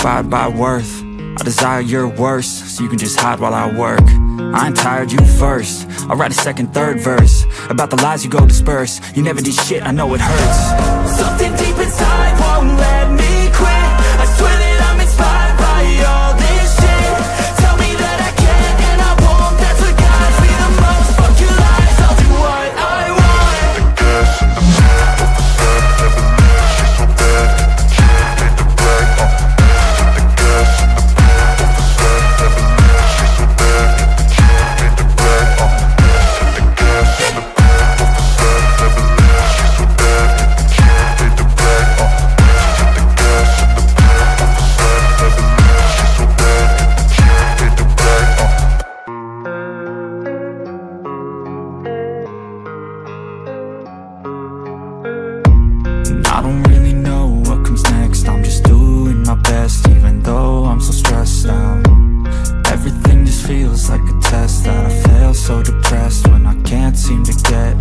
justified by worth. I desire your worst, so you can just hide while I work. I ain't tired, you first. I'll write a second, third verse about the lies you go disperse. You never did shit, I know it hurts. Something deep inside won't let me quit. I swear that I'm inspired by all this shit. Tell me that I can and I won't. That's what guides me the most. Fuck your lies, I'll do what I want. The gas in the back of the bed, never leave, she's so bad. She made the black, the gas in the back of the bed, never leave, she's so bad. She made the black, the gas in the back of the bed, never leave, she's so bad. She made the black, the gas in the back of the bed, never leave, she's so bad. She made the black, I don't really know what comes next. I'm just doing my best, even though I'm so stressed out. Everything just feels like a test that I fail, so depressed when I can't seem to get